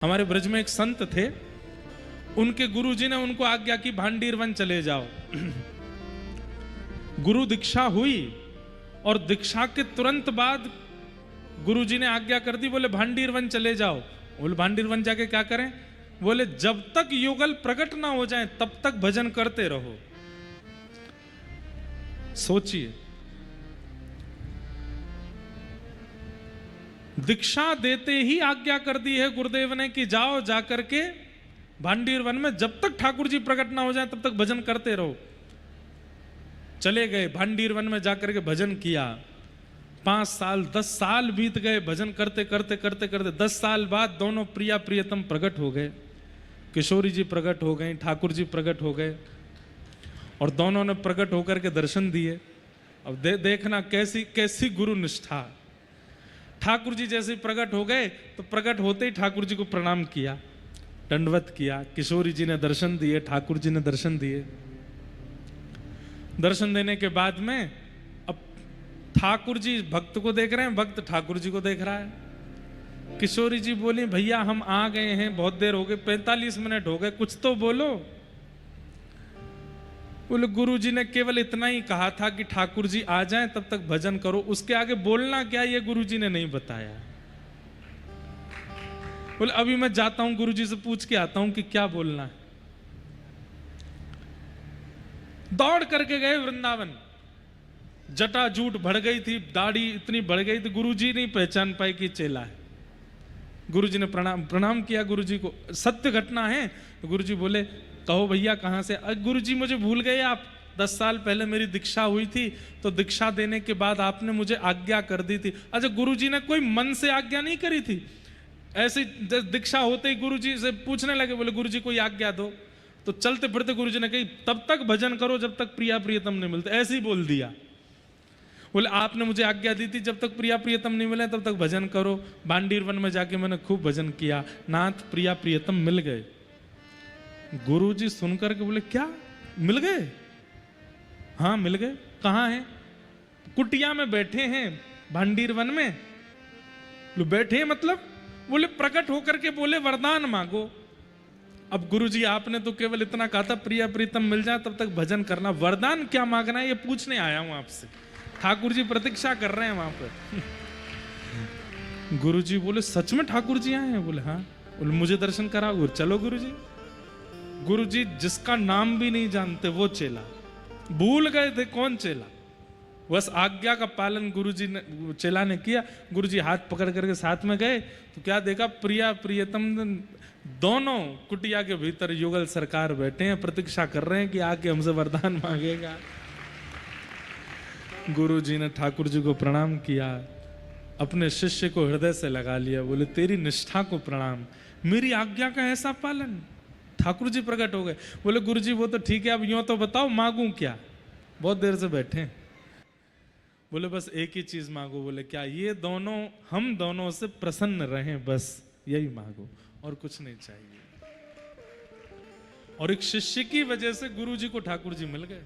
हमारे ब्रज में एक संत थे, उनके गुरुजी ने उनको आज्ञा की भांडीर वन चले जाओ। गुरु दीक्षा हुई और दीक्षा के तुरंत बाद गुरुजी ने आज्ञा कर दी, बोले भांडीर वन चले जाओ। बोले भांडीर वन जाके क्या करें? बोले जब तक युगल प्रकट ना हो जाए तब तक भजन करते रहो। सोचिए, दीक्षा देते ही आज्ञा कर दी है गुरुदेव ने कि जाओ जाकर के भांडीर वन में जब तक ठाकुर जी प्रकट ना हो जाए तब तक भजन करते रहो। चले गए भांडीर वन में जाकर के भजन किया। 5 साल 10 साल बीत गए भजन करते करते करते करते। 10 साल बाद दोनों प्रिया प्रियतम प्रकट हो गए। किशोरी जी प्रकट हो गए, ठाकुर जी प्रकट हो गए और दोनों ने प्रकट होकर के दर्शन दिए। अब देखना कैसी कैसी गुरु निष्ठा। ठाकुर जी जैसे प्रकट हो गए तो प्रकट होते ही ठाकुर जी को प्रणाम किया, दंडवत किया। किशोरी जी ने दर्शन दिए, ठाकुर जी ने दर्शन दिए। दर्शन देने के बाद में अब ठाकुर जी भक्त को देख रहे हैं, भक्त ठाकुर जी को देख रहा है। किशोरी जी बोली, भैया हम आ गए हैं, बहुत देर हो गई, 45 मिनट हो गए, कुछ तो बोलो। बोले गुरु जी ने केवल इतना ही कहा था कि ठाकुर जी आ जाएं तब तक भजन करो, उसके आगे बोलना क्या ये गुरु जी ने नहीं बताया। बोले अभी मैं जाता हूं, गुरु जी से पूछ के आता हूं कि क्या बोलना है। दौड़ करके गए वृंदावन। जटा जूट बढ़ गई थी, दाढ़ी इतनी बढ़ गई थी, गुरु जी नहीं पहचान पाए कि चेला है। गुरु जी ने प्रणाम किया गुरु जी को। सत्य घटना है। तो गुरु जी बोले कहो भैया कहां से? गुरु जी मुझे भूल गए आप। 10 साल पहले मेरी दीक्षा हुई थी, तो दीक्षा देने के बाद आपने मुझे आज्ञा कर दी थी। अच्छा, गुरु जी ने कोई मन से आज्ञा नहीं करी थी, ऐसी दीक्षा होते ही गुरु जी से पूछने लगे। बोले गुरु जी कोई आज्ञा दो। तो चलते फिरते गुरु जी ने कही तब तक भजन करो जब तक प्रिया प्रियतम नहीं मिलते। ऐसे ही बोल दिया। बोले आपने मुझे आज्ञा दी थी जब तक प्रिया प्रियतम नहीं मिले तब तक भजन करो। भांडीर वन में जाके मैंने खूब भजन किया, नाथ प्रिया प्रियतम मिल गए। गुरु जी सुनकर के बोले क्या मिल गए? हाँ मिल गए। कहाँ हैं? कुटिया में बैठे हैं भांडीर वन में। बैठे हैं मतलब? बोले प्रकट होकर के बोले वरदान मांगो। अब गुरु जी आपने तो केवल इतना कहा था प्रिया प्रीतम मिल जाए तब तक भजन करना, वरदान क्या मांगना है ये पूछने आया हूं आपसे। ठाकुर जी प्रतीक्षा कर रहे हैं वहां पर। गुरु जी बोले सच में ठाकुर जी आए हैं? बोले हाँ। बोले मुझे दर्शन कराओ। चलो गुरु जी। गुरु जी जिसका नाम भी नहीं जानते वो चेला, भूल गए थे कौन चेला। बस आज्ञा का पालन गुरु जी ने, चेला ने किया। गुरु जी हाथ पकड़ करके साथ में गए तो क्या देखा, प्रिया प्रियतम दोनों कुटिया के भीतर युगल सरकार बैठे हैं, प्रतीक्षा कर रहे हैं कि आके हमसे वरदान मांगेगा। गुरु जी ने ठाकुर जी को प्रणाम किया, अपने शिष्य को हृदय से लगा लिया। बोले तेरी निष्ठा को प्रणाम, मेरी आज्ञा का ऐसा पालन। ठाकुर जी प्रकट हो गए। बोले गुरु जी वो तो ठीक है, अब यूं तो बताओ मांगू क्या? बहुत देर से बैठे। बोले बस एक ही चीज मांगो। बोले क्या? ये दोनों, हम दोनों से प्रसन्न रहें, बस यही मांगो और कुछ नहीं चाहिए। और एक शिष्य की वजह से गुरु जी को ठाकुर जी मिल गए।